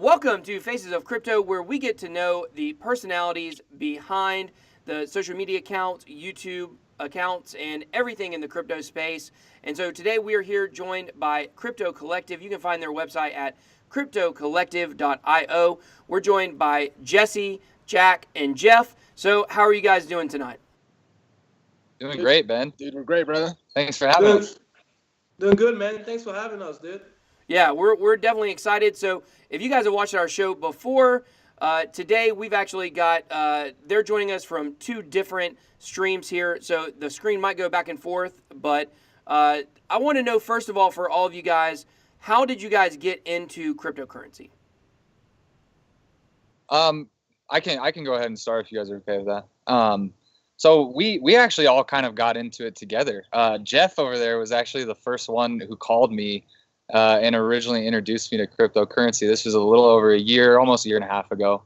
Welcome to Faces of Crypto, where we get to know the personalities behind the social media accounts, YouTube accounts, and everything in the crypto space. And so today we are here joined by Crypto Collective. You can find their website at cryptocollective.io. We're joined by Jesse, Jack, and Jeff. So how are you guys doing tonight? Doing great, Ben. Dude, we're great, brother. Thanks for having us. Doing good, man. Thanks for having us, dude. Yeah, we're definitely excited. So if you guys have watched our show before, today we've actually got, they're joining us from two different streams here. So the screen might go back and forth, but I want to know, first of all, for all of you guys, how did you guys get into cryptocurrency? I can go ahead and start if you guys are okay with that. So we actually all kind of got into it together. Jeff over there was actually the first one who called me and originally introduced me to cryptocurrency. This was a little over a year, almost a year and a half ago.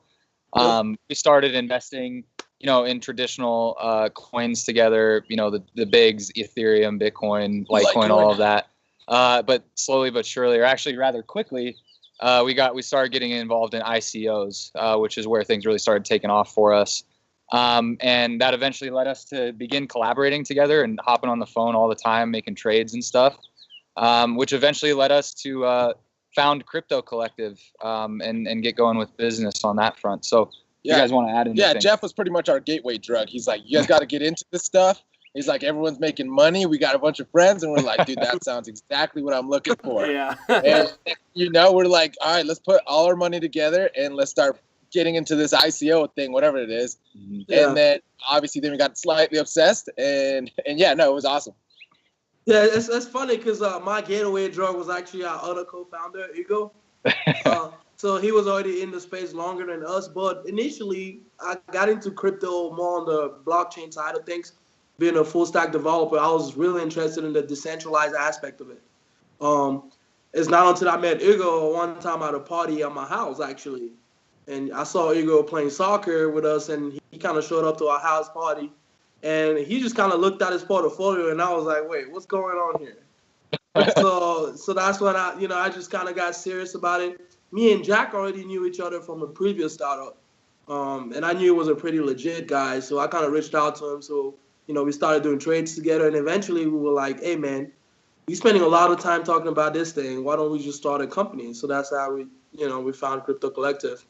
We started investing, in traditional coins together, the bigs, Ethereum, Bitcoin, Litecoin, all of that. But slowly but surely, or actually rather quickly, we started getting involved in ICOs, which is where things really started taking off for us. And that eventually led us to begin collaborating together and hopping on the phone all the time, making trades and stuff, which eventually led us to found Crypto Collective and get going with business on that front. So you guys want to add anything? Yeah, Jeff was pretty much our gateway drug. He's like, you guys got to get into this stuff. He's like, everyone's making money. We got a bunch of friends. And we're like, dude, that sounds exactly what I'm looking for. Yeah. And, we're like, all right, let's put all our money together and let's start getting into this ICO thing, whatever it is. Yeah. And then obviously then we got slightly obsessed and yeah, no, it was awesome. Yeah, that's funny because my gateway drug was actually our other co-founder, Ego. So he was already in the space longer than us. But initially, I got into crypto more on the blockchain side of things. Being a full stack developer, I was really interested in the decentralized aspect of it. It's not until I met Ego one time at a party at my house, actually. And I saw Ego playing soccer with us, and he kind of showed up to our house party. And he just kind of looked at his portfolio, and I was like, wait, what's going on here? So that's when I just kind of got serious about it. Me and Jack already knew each other from a previous startup. And I knew he was a pretty legit guy, so I kind of reached out to him. So, we started doing trades together, and eventually we were like, hey, man, we're spending a lot of time talking about this thing. Why don't we just start a company? So that's how we found Crypto Collective.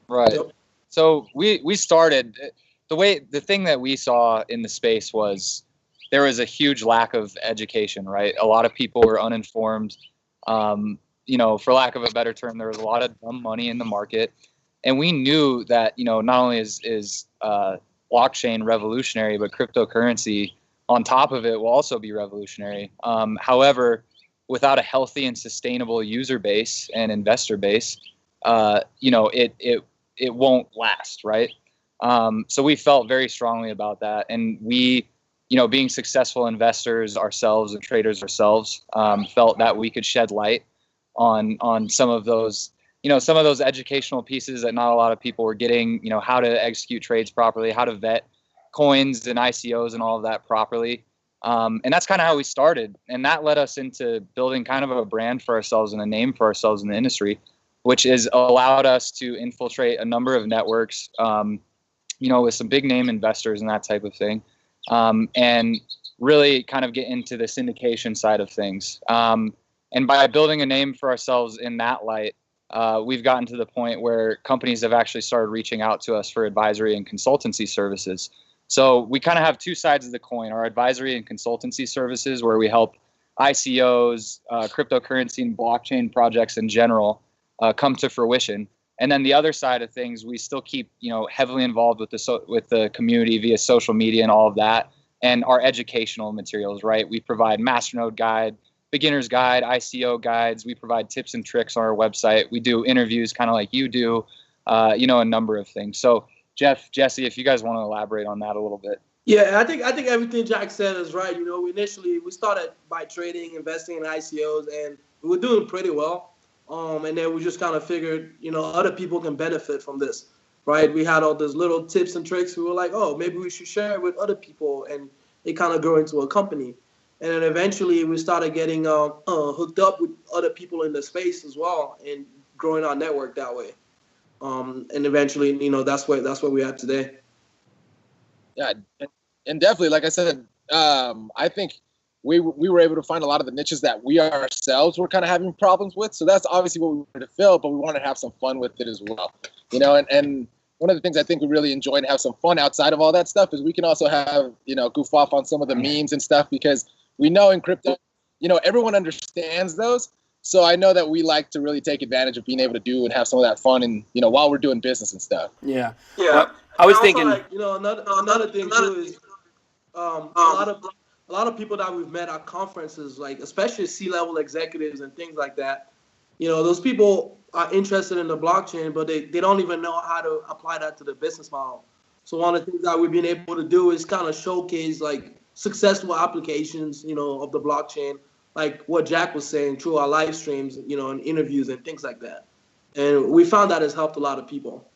Right. Yep. So we started the thing that we saw in the space was there was a huge lack of education, right? A lot of people were uninformed. For lack of a better term, there was a lot of dumb money in the market. And we knew that, not only is blockchain revolutionary, but cryptocurrency on top of it will also be revolutionary. However, without a healthy and sustainable user base and investor base, it won't last, right? So we felt very strongly about that. And we, being successful investors ourselves and traders ourselves, felt that we could shed light on some of those, some of those educational pieces that not a lot of people were getting, how to execute trades properly, how to vet coins and ICOs and all of that properly. And that's kind of how we started. And that led us into building kind of a brand for ourselves and a name for ourselves in the industry, which has allowed us to infiltrate a number of networks, with some big name investors and that type of thing, and really kind of get into the syndication side of things. And by building a name for ourselves in that light, we've gotten to the point where companies have actually started reaching out to us for advisory and consultancy services. So we kind of have two sides of the coin: our advisory and consultancy services, where we help ICOs, cryptocurrency and blockchain projects in general come to fruition. And then the other side of things, we still keep, heavily involved with the community via social media and all of that, and our educational materials, right? We provide Masternode Guide, Beginner's Guide, ICO guides. We provide tips and tricks on our website. We do interviews kind of like you do, a number of things. So Jeff, Jesse, if you guys want to elaborate on that a little bit. Yeah, I think everything Jack said is right. We started by trading, investing in ICOs, and we were doing pretty well. And then we just kind of figured, other people can benefit from this. right? We had all those little tips and tricks. We were like, oh, maybe we should share it with other people, and it kind of grew into a company. And then eventually we started getting hooked up with other people in the space as well, and growing our network that way. And eventually, that's where we're at today. Yeah, and definitely, like I said, I think we were able to find a lot of the niches that we ourselves were kind of having problems with. So that's obviously what we wanted to fill, but we wanted to have some fun with it as well. And one of the things I think we really enjoy and have some fun outside of all that stuff is we can also have, goof off on some of the memes and stuff, because we know in crypto, everyone understands those. So I know that we like to really take advantage of being able to do and have some of that fun, and while we're doing business and stuff. Yeah. Well, I was thinking, like, another thing too is a lot of people that we've met at conferences, like especially C-level executives and things like that. Those people are interested in the blockchain, but they don't even know how to apply that to the business model. So one of the things that we've been able to do is kind of showcase like successful applications, of the blockchain, like what Jack was saying through our live streams, and interviews and things like that. And we found that has helped a lot of people.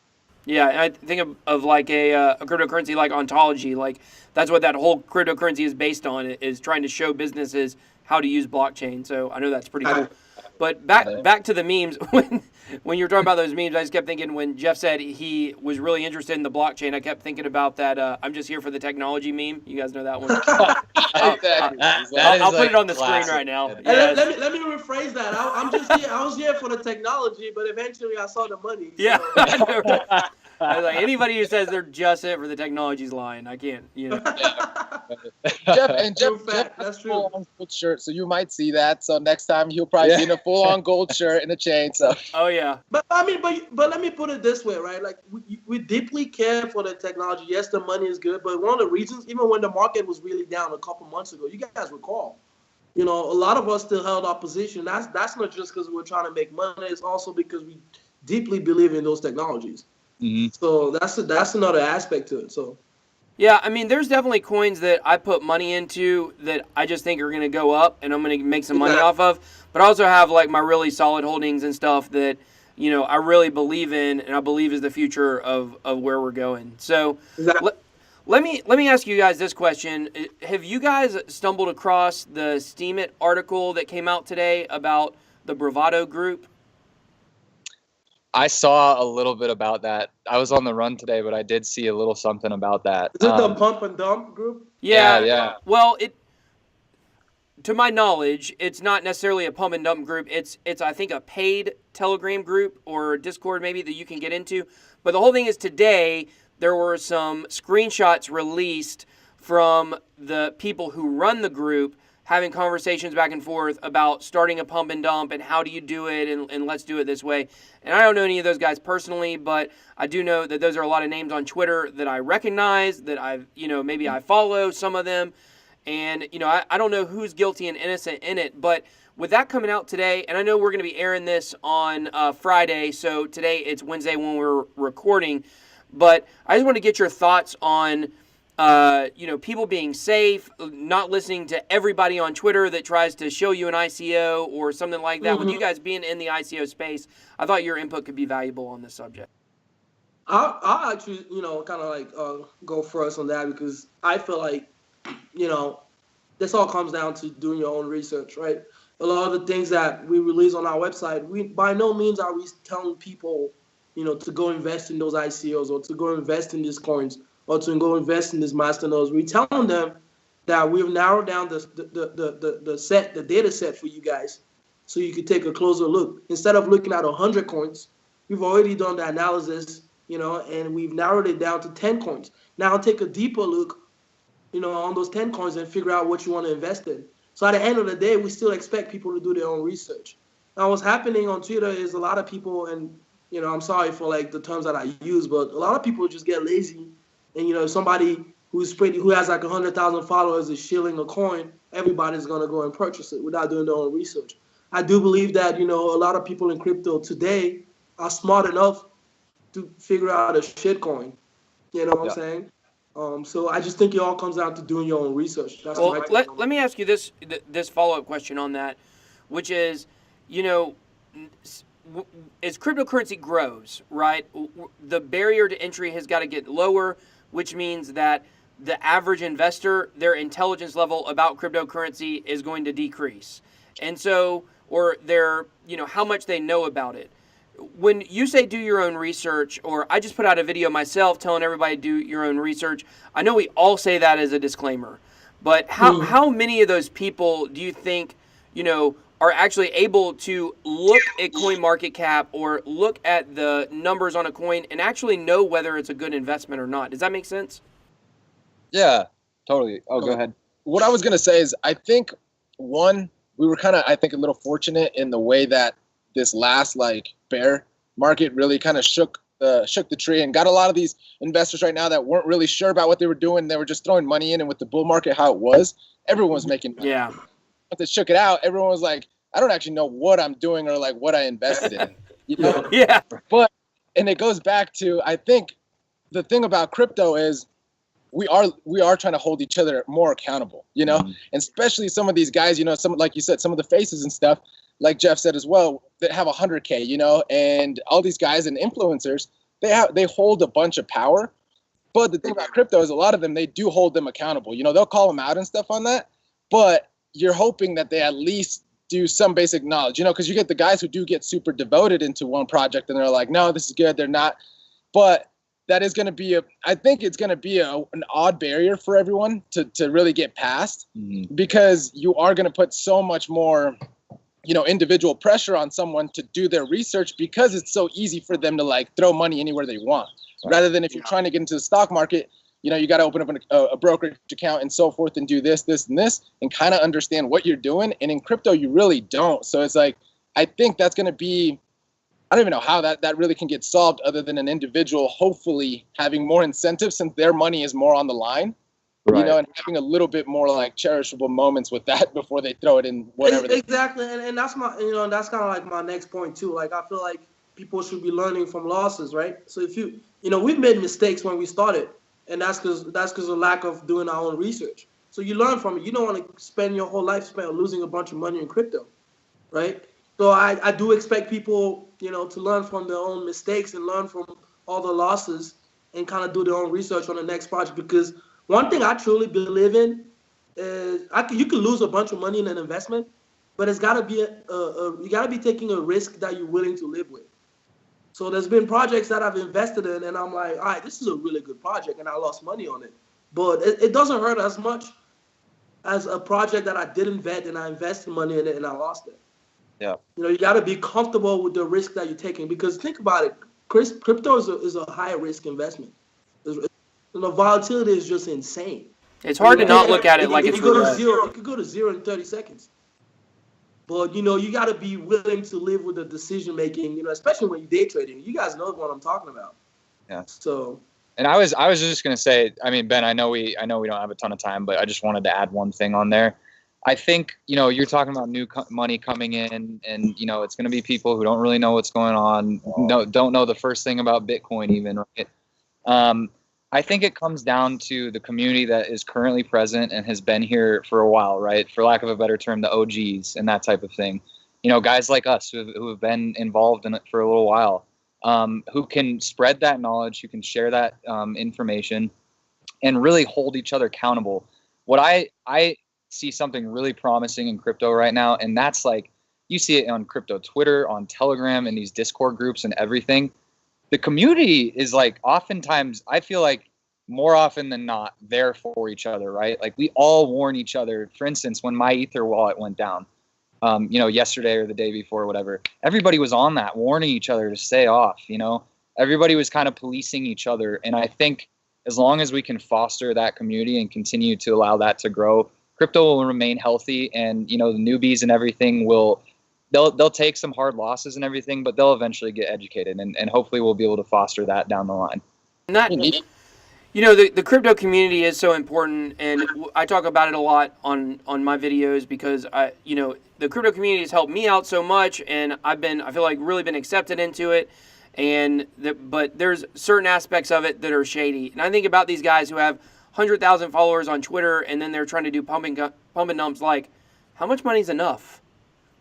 Yeah, I think of like a cryptocurrency like Ontology. Like that's what that whole cryptocurrency is based on, is trying to show businesses how to use blockchain. So I know that's pretty cool. But back to the memes. When you were talking about those memes, I just kept thinking when Jeff said he was really interested in the blockchain, I kept thinking about that I'm just here for the technology meme. You guys know that one? I'll put it on the screen right now. Yes. Let me rephrase that. I was here for the technology, but eventually I saw the money. So. Yeah. I was like, anybody who says they're just it for the technology's lying. I can't, Jeff, that's true. Full-on gold shirt, so you might see that. So next time he'll probably be in a full-on gold shirt and a chain. So. Oh yeah. But let me put it this way, right? Like we deeply care for the technology. Yes, the money is good, but one of the reasons, even when the market was really down a couple months ago, you guys recall, a lot of us still held our position. That's not just because we're trying to make money. It's also because we deeply believe in those technologies. Mm-hmm. So that's another aspect to it. So. Yeah, I mean, there's definitely coins that I put money into that I just think are going to go up and I'm going to make some money off of. But I also have like my really solid holdings and stuff that, I really believe in and I believe is the future of where we're going. So let me ask you guys this question. Have you guys stumbled across the Steemit article that came out today about the Bravado Group? I saw a little bit about that. I was on the run today, but I did see a little something about that. Is it the Pump and Dump group? Yeah. Well, to my knowledge, it's not necessarily a pump and dump group. It's I think a paid Telegram group or Discord maybe that you can get into. But the whole thing is today there were some screenshots released from the people who run the group having conversations back and forth about starting a pump and dump and how do you do it and let's do it this way. And I don't know any of those guys personally, but I do know that those are a lot of names on Twitter that I recognize, that I've, maybe I follow some of them. And, I don't know who's guilty and innocent in it, but with that coming out today, and I know we're going to be airing this on Friday, so today it's Wednesday when we're recording, but I just want to get your thoughts on people being safe, not listening to everybody on Twitter that tries to show you an ICO or something like that. Mm-hmm. With you guys being in the ICO space, I thought your input could be valuable on this subject. I'll actually, kind of like go first on that because I feel like, this all comes down to doing your own research, right? A lot of the things that we release on our website, we by no means are we telling people, to go invest in those ICOs or to go invest in these coins, or to go invest in these masternodes. We're telling them that we've narrowed down the data set for you guys so you can take a closer look. Instead of looking at 100 coins, we've already done the analysis, and we've narrowed it down to 10 coins. Now take a deeper look, on those 10 coins and figure out what you want to invest in. So at the end of the day, we still expect people to do their own research. Now what's happening on Twitter is a lot of people, and, I'm sorry for like the terms that I use, but a lot of people just get lazy. And, somebody who has like 100,000 followers is shilling a coin, everybody's going to go and purchase it without doing their own research. I do believe that, a lot of people in crypto today are smart enough to figure out a shit coin. You know what I'm saying? So I just think it all comes down to doing your own research. That's let me ask you this follow-up question on that, which is, as cryptocurrency grows, right, the barrier to entry has got to get lower, which means that the average investor, their intelligence level about cryptocurrency is going to decrease. And so, or their, how much they know about it. When you say do your own research, or I just put out a video myself telling everybody do your own research, I know we all say that as a disclaimer, but how many of those people do you think, are actually able to look at coin market cap or look at the numbers on a coin and actually know whether it's a good investment or not? Does that make sense? Yeah, totally. Oh, go ahead. What I was going to say is I think, one, we were kind of, I think, a little fortunate in the way that this last bear market really kind of shook the tree and got a lot of these investors right now that weren't really sure about what they were doing. They were just throwing money in, and with the bull market how it was, everyone was making money. Yeah. Once they shook it out, everyone was like, I don't actually know what I'm doing or what I invested in. Yeah. And it goes back to, I think the thing about crypto is we are trying to hold each other more accountable, and especially some of these guys, some, like you said, some of the faces and stuff, like Jeff said as well, that have 100K, and all these guys and influencers, they hold a bunch of power. But the thing about crypto is a lot of them, they do hold them accountable. They'll call them out and stuff on that, but you're hoping that they at least do some basic knowledge, because you get the guys who do get super devoted into one project and they're like, no, this is good. They're not. But that is going to be I think it's going to be an odd barrier for everyone to really get past, because you are going to put so much more, individual pressure on someone to do their research, because it's so easy for them to throw money anywhere they want, rather than if you're trying to get into the stock market, you got to open up a brokerage account and so forth and do this, and this, and kind of understand what you're doing. And in crypto, you really don't. So it's I think that's going to be, I don't even know how that really can get solved other than an individual hopefully having more incentives since their money is more on the line, right. And having a little bit more cherishable moments with that before they throw it in whatever. Exactly. And that's my, that's kind of my next point too. I feel like people should be learning from losses, right? So if we've made mistakes when we started, and that's because of lack of doing our own research. So you learn from it. You don't want to spend your whole life losing a bunch of money in crypto, right? So I do expect people, to learn from their own mistakes and learn from all the losses and kind of do their own research on the next project. Because one thing I truly believe in is you can lose a bunch of money in an investment, but it's got to be you got to be taking a risk that you're willing to live with. So there's been projects that I've invested in, and I'm like, all right, this is a really good project, and I lost money on it. But it doesn't hurt as much as a project that I didn't vet and I invested money in it and I lost it. Yeah. You got to be comfortable with the risk that you're taking, because think about it, crypto is a high risk investment. The volatility is just insane. It's hard to not look at it like it's real. It could go to zero in 30 seconds. But, you got to be willing to live with the decision making, especially when you're day trading. You guys know what I'm talking about. Yeah. So. And I was just going to say, I mean, Ben, I know we don't have a ton of time, but I just wanted to add one thing on there. I think, you're talking about new money coming in, and, it's going to be people who don't really know what's going on, don't know the first thing about Bitcoin even, right? I think it comes down to the community that is currently present and has been here for a while, right? For lack of a better term, the OGs and that type of thing. Guys like us who have been involved in it for a little while, who can spread that knowledge, who can share that information, and really hold each other accountable. What I see something really promising in crypto right now, and that's you see it on crypto Twitter, on Telegram, and these Discord groups and everything. The community is oftentimes, I feel more often than not, there for each other, right? We all warn each other. For instance, when my Ether wallet went down, yesterday or the day before, whatever, everybody was on that, warning each other to stay off, everybody was kind of policing each other. And I think as long as we can foster that community and continue to allow that to grow, crypto will remain healthy, and, the newbies and everything they'll take some hard losses and everything, but they'll eventually get educated, and hopefully we'll be able to foster that down the line. And that, the crypto community is so important, and I talk about it a lot on my videos, because the crypto community has helped me out so much, and I feel like really been accepted into it, but there's certain aspects of it that are shady. And I think about these guys who have 100,000 followers on Twitter, and then they're trying to do pump and dumps how much money is enough?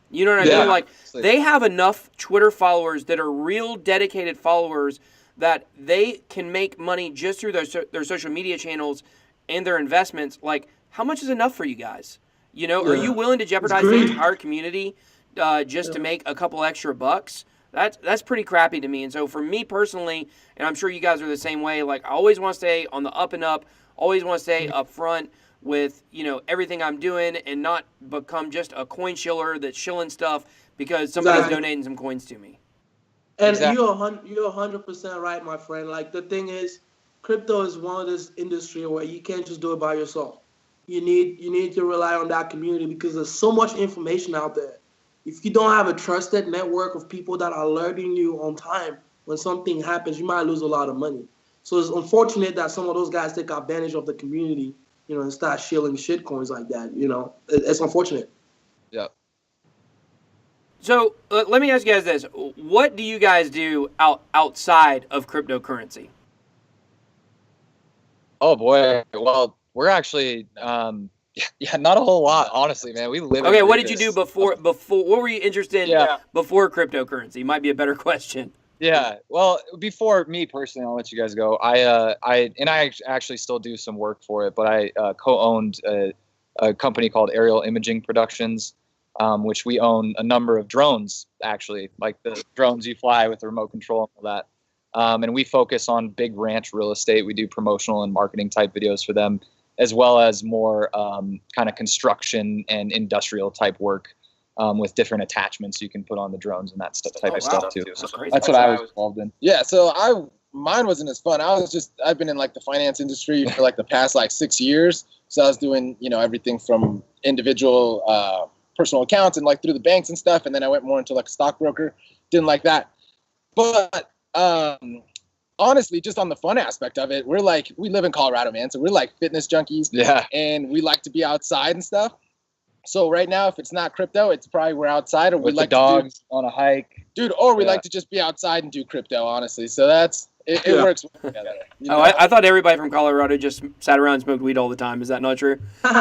You know what I Yeah. mean? Like, they have enough Twitter followers that are real dedicated followers that they can make money just through their social media channels and their investments. Like, how much is enough for you guys? You know, are you willing to jeopardize the entire community just to make a couple extra bucks? That's pretty crappy to me. And so for me personally, and I'm sure you guys are the same way, like, I always want to stay on the up and up, always want to stay up front with, you know, everything I'm doing and not become just a coin shiller that's shilling stuff because somebody's donating some coins to me. And you're 100% right, my friend. Like, the thing is, crypto is one of this industry where you can't just do it by yourself. You need to rely on that community because there's so much information out there. If you don't have a trusted network of people that are alerting you on time when something happens, you might lose a lot of money. So it's unfortunate that some of those guys take advantage of the community, you know, and start shilling shit coins like that. You know, it's unfortunate. Yeah. So let me ask you guys this: what do you guys do outside of cryptocurrency? Oh boy. Well, we're actually not a whole lot, honestly, man. We live. Okay, what did you do before? What were you interested in before cryptocurrency? Might be a better question. Yeah. Well, before me personally, I'll let you guys go. I actually still do some work for it, but I co-owned a company called Aerial Imaging Productions, which we own a number of drones, actually, like the drones you fly with the remote control and all that. And we focus on big ranch real estate. We do promotional and marketing type videos for them, as well as more kind of construction and industrial type work with different attachments you can put on the drones and that type of stuff too. So that's what I was involved in. Yeah, so mine wasn't as fun. I've been in like the finance industry for like the past like 6 years. So I was doing, you know, everything from individual personal accounts and like through the banks and stuff. And then I went more into like a stockbroker. Didn't like that. But honestly, just on the fun aspect of it, we live in Colorado, man. So we're like fitness junkies. Yeah. And we like to be outside and stuff. So right now, if it's not crypto, it's probably we're outside or we like the dogs on a hike. Dude, or we like to just be outside and do crypto, honestly. So it works well together. You know? I thought everybody from Colorado just sat around and smoked weed all the time. Is that not true? Hey,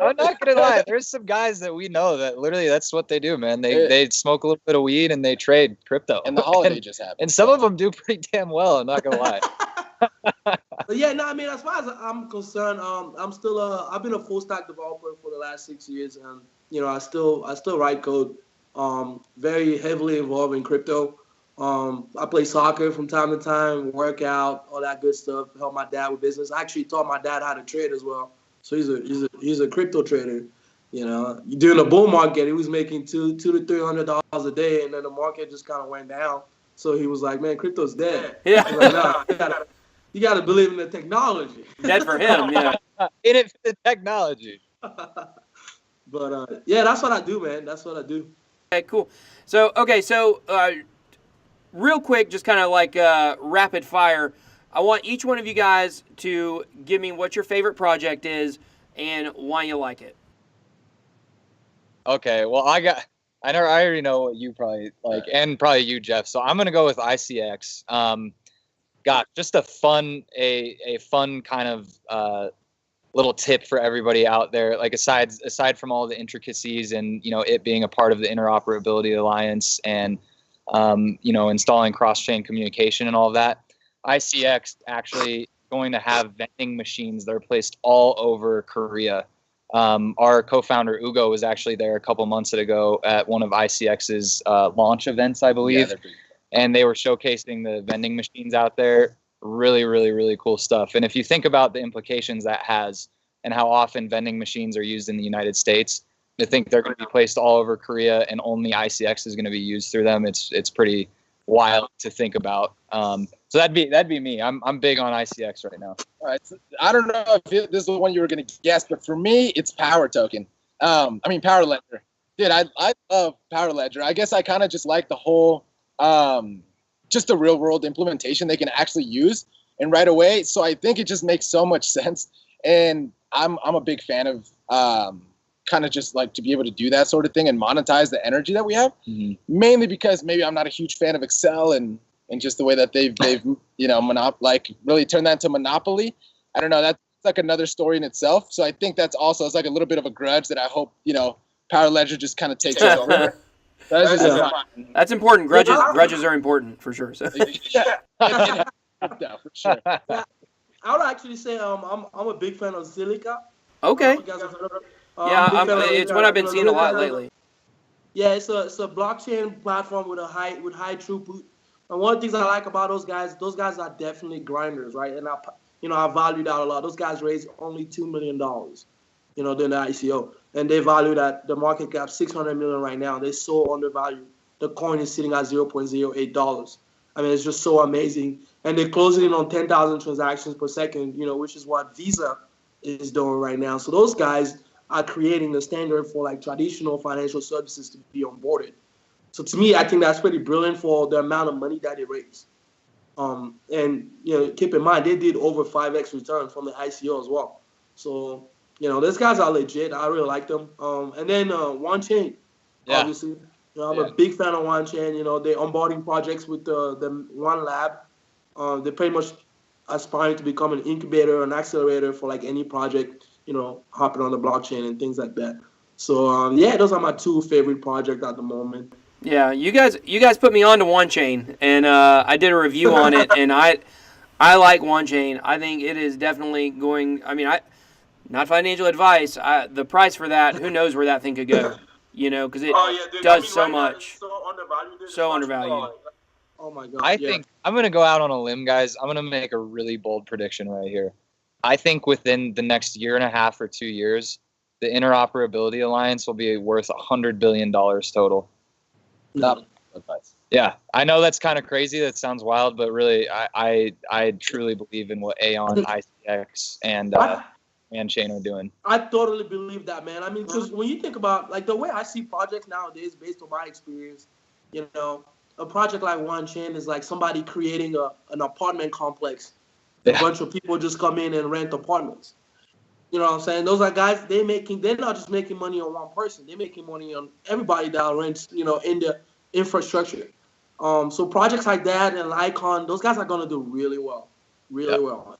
I'm not gonna lie. There's some guys that we know that literally that's what they do, man. They smoke a little bit of weed and they trade crypto. And the holiday just happened. And some of them do pretty damn well. I'm not gonna lie. But yeah, no, I mean, as far as I'm concerned, I've been a full stack developer for the last 6 years, and you know, I still write code. Very heavily involved in crypto. I play soccer from time to time, work out, all that good stuff. Help my dad with business. I actually taught my dad how to trade as well. So he's a crypto trader. You know, during the bull market, he was making $200 to $300 a day, and then the market just kind of went down. So he was like, "Man, crypto's dead." Yeah. Like, nah, you gotta believe in the technology. Dead for him, yeah. In it for the technology. But yeah, that's what I do, man. That's what I do. Okay, cool. So real quick, just kind of like rapid fire. I want each one of you guys to give me what your favorite project is and why you like it. Okay, well, I already know what you probably like, and probably you, Jeff. So I'm gonna go with ICX. Just a fun kind of little tip for everybody out there. Like aside from all the intricacies and it being a part of the Interoperability Alliance and installing cross-chain communication and all of that, ICX actually going to have vending machines that are placed all over Korea. Our co-founder Ugo was actually there a couple months ago at one of ICX's launch events, I believe, and they were showcasing the vending machines out there. Really, really, really cool stuff. And if you think about the implications that has and how often vending machines are used in the United States, I think they're going to be placed all over Korea and only ICX is going to be used through them. It's pretty wild to think about. So that'd be me. I'm big on ICX right now. All right. So I don't know if this is the one you were going to guess, but for me, it's Power Token. Power Ledger. Dude, I love Power Ledger. I guess I kind of just like the whole, just the real world implementation they can actually use and right away. So I think it just makes so much sense. And I'm a big fan of kind of just like to be able to do that sort of thing and monetize the energy that we have. Mm-hmm. Mainly because maybe I'm not a huge fan of Excel and just the way that they've really turned that into monopoly. I don't know. like another story in itself. So I think that's also, it's like a little bit of a grudge that I hope, Power Ledger just kind of takes over. That's important. Grudges are important for sure. So. Yeah, for sure. Yeah, I would actually say I'm a big fan of Zilliqa. Okay. You guys have heard of it? It's what I've been seeing a lot lately. Yeah, it's a blockchain platform with high throughput. And one of the things I like about those guys are definitely grinders, right? And I value that a lot. Those guys raised only $2 million, during the ICO, and they value that the market cap $600 million right now. They're so undervalued. The coin is sitting at $0.08. I mean, it's just so amazing. And they're closing in on 10,000 transactions per second, which is what Visa is doing right now. So those guys are creating the standard for like traditional financial services to be onboarded. So to me, I think that's pretty brilliant for the amount of money that they raised. And keep in mind they did over 5x return from the ICO as well. So those guys are legit. I really like them. And then One Chain, obviously. I'm a big fan of One Chain. They're onboarding projects with the One Lab. They're pretty much aspiring to become an incubator, an accelerator for like any project, hopping on the blockchain and things like that. So those are my two favorite projects at the moment. Yeah, you guys put me on to One Chain, and I did a review on it, and I like One Chain. I think it is definitely going. I mean, not financial advice. The price for that, who knows where that thing could go? Because it does so much. So undervalued. Oh my God. I think I'm going to go out on a limb, guys. I'm going to make a really bold prediction right here. I think within the next year and a half or 2 years, the Interoperability Alliance will be worth $100 billion total. Yeah, I know that's kind of crazy. That sounds wild, but really, I truly believe in what Aeon, ICX, and Chain are doing. I totally believe that, man. I mean, because when you think about like the way I see projects nowadays, based on my experience, a project like One Chain is like somebody creating an apartment complex. A bunch of people just come in and rent apartments. You know what I'm saying? Those are guys, they're not just making money on one person. They're making money on everybody that rents, in the infrastructure. So projects like that and Icon, those guys are going to do really well. Really well.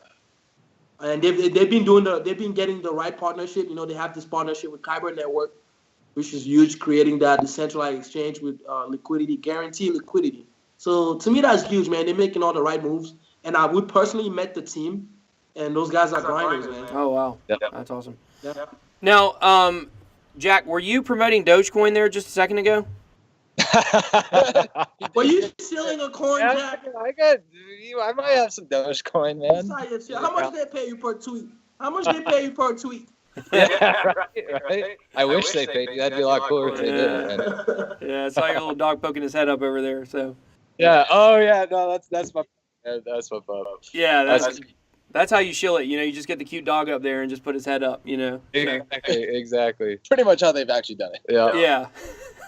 And they've been getting the right partnership. They have this partnership with Kyber Network, which is huge, creating that decentralized exchange with guaranteed liquidity. So to me, that's huge, man. They're making all the right moves. And I would personally met the team, and those guys are grinders, man. Oh, wow. Yep. That's awesome. Yep. Now, Jack, were you promoting Dogecoin there just a second ago? Were you stealing a coin, Jack? I might have some Dogecoin, man. How much they pay you per tweet? Yeah, right. I wish they paid you. That'd be a lot cooler if they did. Yeah, it's like a little dog poking his head up over there. So. Yeah. Oh yeah. No, that's my. That's my pub. Yeah, that's how you shill it. You just get the cute dog up there and just put his head up. Exactly. Pretty much how they've actually done it. Yeah. Yeah.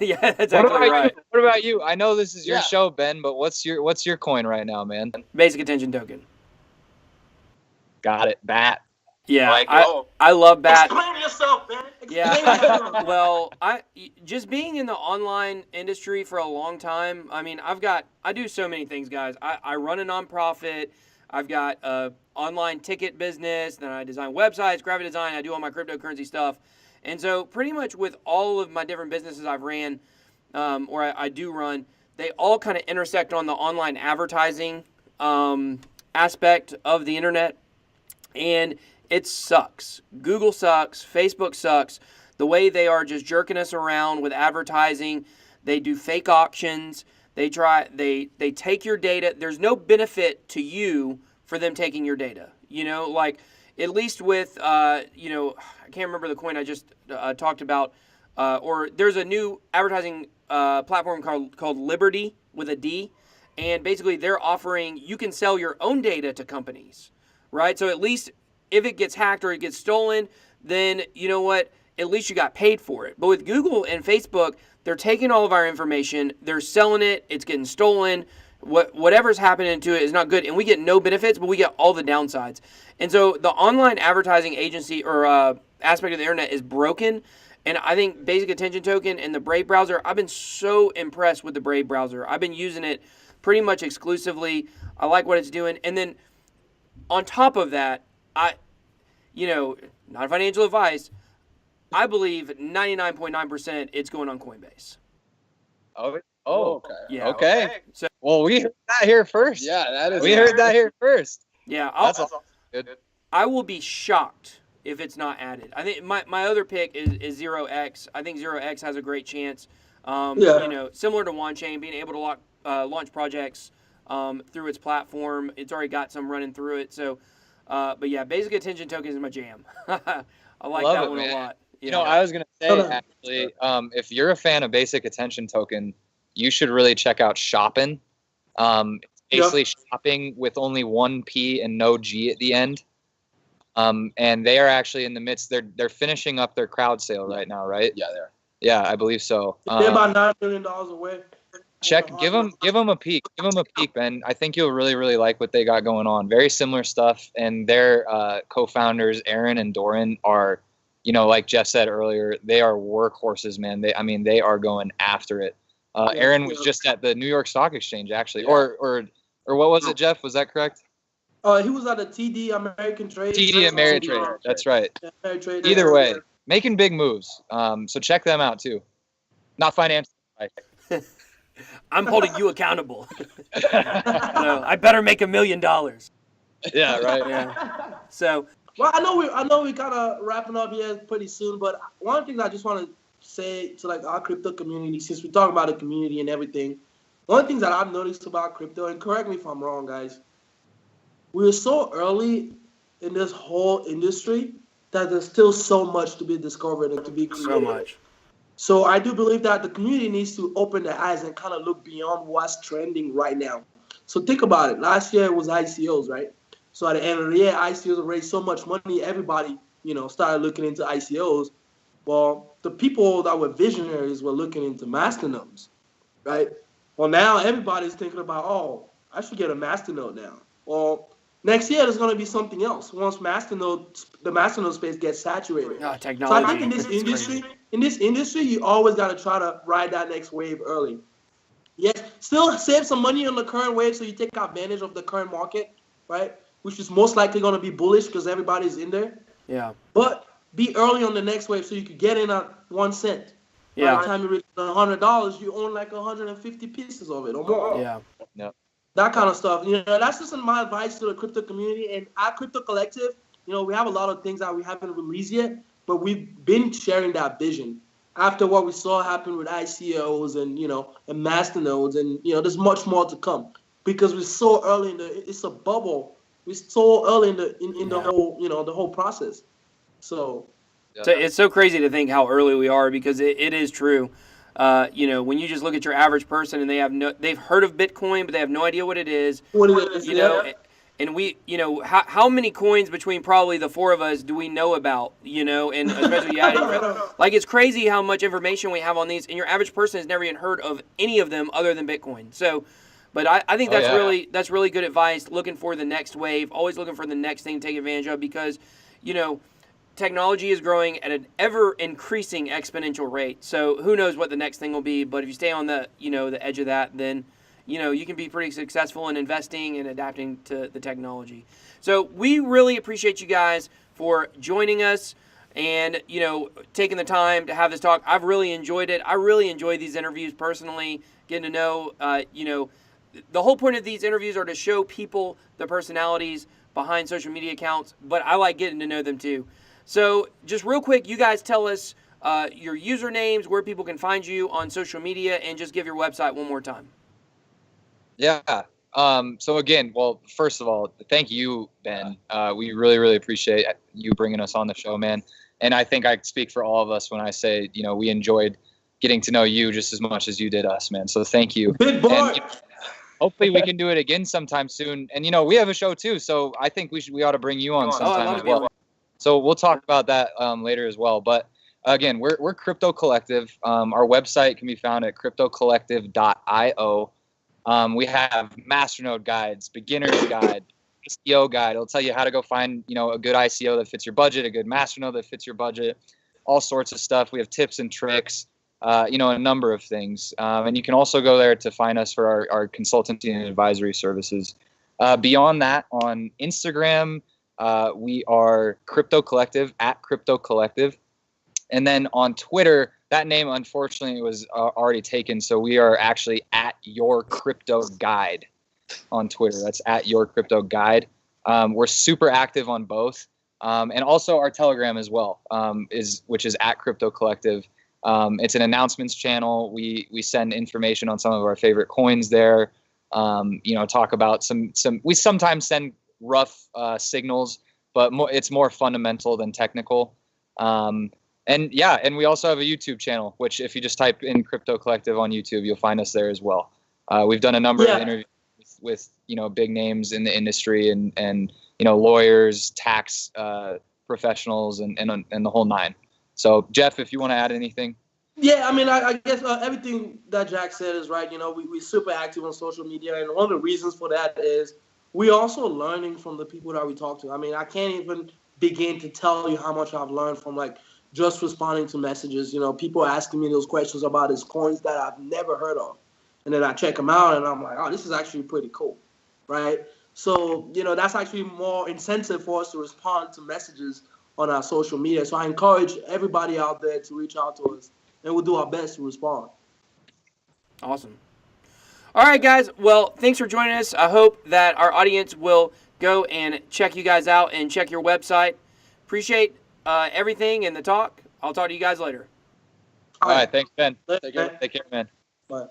Yeah, that's actually right. What about you? I know this is your show, Ben, but what's your coin right now, man? Basic attention token. Got it. BAT. Yeah, I love BAT. Explain yourself, man. Yeah. Well, just being in the online industry for a long time. I mean, I do so many things, guys. I run a nonprofit. I've got a online ticket business. Then I design websites, graphic design. I do all my cryptocurrency stuff. And so pretty much with all of my different businesses I've ran, or I do run, they all kind of intersect on the online advertising aspect of the internet. And it sucks. Google sucks. Facebook sucks. The way they are just jerking us around with advertising. They do fake auctions. They take your data. There's no benefit to you for them taking your data. At least with, I can't remember the coin I just talked about, or there's a new advertising platform called Liberty with a D, and basically they're offering, you can sell your own data to companies, right? So at least if it gets hacked or it gets stolen, then you know what? At least you got paid for it. But with Google and Facebook, they're taking all of our information, they're selling it, it's getting stolen. Whatever's happening to it is not good, and we get no benefits, but we get all the downsides. And so the online advertising agency or aspect of the internet is broken, and I think Basic Attention Token and the Brave browser, I've been so impressed with the Brave browser. I've been using it pretty much exclusively. I like what it's doing. And then on top of that, not financial advice. I believe 99.9% it's going on Coinbase. Oh, okay. Yeah. Okay. So, well, we heard that here first. Yeah, that is. We heard that here first. yeah, That's awesome. Good. I will be shocked if it's not added. I think my other pick is 0x. I think 0x has a great chance. Similar to OneChain, being able to launch projects through its platform. It's already got some running through it. So, but yeah, basic attention token is my jam. I like Love that it, one man. a lot. You know, I was gonna say actually, if you're a fan of basic attention token, you should really check out Shopping. It's basically shopping with only one P and no G at the end. And they are actually in the midst. They're finishing up their crowd sale right now, right? Yeah, they are. Yeah, I believe so. They're about $9 million away. Give them a peek. Give them a peek, Ben. I think you'll really, really like what they got going on. Very similar stuff, and their co-founders, Aaron and Doran, are, like Jeff said earlier, they are workhorses, man. They are going after it. Aaron was just at the New York Stock Exchange, actually, or what was it, Jeff? Was that correct? He was at the TD American Trade. TD Ameritrade. That's right. Ameritrade. Either way, making big moves. So check them out too. Not financial advice. I'm holding you accountable. I better make $1 million. Yeah, right. Yeah. So. Well, I know we kind of wrapping up here pretty soon, but one of the things I just want to say to our crypto community, since we talk about the community and everything, one of the things that I've noticed about crypto, and correct me if I'm wrong, guys, we're so early in this whole industry that there's still so much to be discovered and to be created. So much. So I do believe that the community needs to open their eyes and kind of look beyond what's trending right now. So think about it. Last year it was ICOs, right? So at the end of the year, ICOs raised so much money, everybody, started looking into ICOs. Well, the people that were visionaries were looking into masternodes, right? Well, now everybody's thinking about, I should get a masternode now. Well, next year there's going to be something else once the masternode space gets saturated. Technology. So I think in this industry, you always got to try to ride that next wave early. Yes, still save some money on the current wave so you take advantage of the current market, right? Which is most likely going to be bullish because everybody's in there. Yeah. But be early on the next wave so you could get in at 1 cent. Yeah. By the time you reach $100, you own 150 pieces of it or more. Yeah. No. That kind of stuff. That's just my advice to the crypto community. And our crypto collective, we have a lot of things that we haven't released yet, but we've been sharing that vision. After what we saw happen with ICOs and, and masternodes, and, there's much more to come because we're so early it's a bubble. We're so early in the whole, the whole process. So it's so crazy to think how early we are because it is true. When you just look at your average person and they've heard of Bitcoin, but they have no idea what it is. And we, how many coins between probably the four of us do we know about, and especially it's crazy how much information we have on these, and your average person has never even heard of any of them other than Bitcoin. So, but I think that's really good advice, looking for the next wave, always looking for the next thing to take advantage of because, technology is growing at an ever increasing exponential rate. So who knows what the next thing will be, but if you stay on the, the edge of that, then you can be pretty successful in investing and adapting to the technology. So we really appreciate you guys for joining us and, taking the time to have this talk. I've really enjoyed it. I really enjoy these interviews personally, getting to know, the whole point of these interviews are to show people the personalities behind social media accounts, but I like getting to know them too. So just real quick, you guys tell us your usernames, where people can find you on social media, and just give your website one more time. Yeah. So again, well, first of all, thank you, Ben. We really, really appreciate you bringing us on the show, man. And I think I speak for all of us when I say, we enjoyed getting to know you just as much as you did us, man. So thank you. Big boy. And, hopefully we can do it again sometime soon. And, we have a show too. So I think we ought to bring you on sometime as well. So we'll talk about that later as well. But again, we're Crypto Collective. Our website can be found at cryptocollective.io. We have masternode guides, beginner's guide, ICO guide. It'll tell you how to go find, a good ICO that fits your budget, a good masternode that fits your budget, all sorts of stuff. We have tips and tricks, a number of things. And you can also go there to find us for our consultancy and advisory services. Beyond that, on Instagram, we are Crypto Collective, at Crypto Collective. And then on Twitter, that name unfortunately was already taken, so we are actually at Your Crypto Guide on Twitter. That's at Your Crypto Guide. We're super active on both, and also our Telegram as well, which is at Crypto Collective. It's an announcements channel. We send information on some of our favorite coins there. Talk about some. We sometimes send rough signals, but it's more fundamental than technical. And we also have a YouTube channel, which if you just type in Crypto Collective on YouTube, you'll find us there as well. We've done a number of interviews with big names in the industry and lawyers, tax professionals, and the whole nine. So Jeff, if you want to add anything. Yeah, I mean, I guess everything that Jack said is right. We're super active on social media, and one of the reasons for that is we're also learning from the people that we talk to. I mean, I can't even begin to tell you how much I've learned from just responding to messages. People asking me those questions about his coins that I've never heard of. And then I check them out and I'm like, oh, this is actually pretty cool, right? So, that's actually more incentive for us to respond to messages on our social media. So I encourage everybody out there to reach out to us, and we'll do our best to respond. Awesome. All right, guys. Well, thanks for joining us. I hope that our audience will go and check you guys out and check your website. Appreciate everything and the talk. I'll talk to you guys later. All right. Thanks, Ben. Take care. Take care, man. Bye.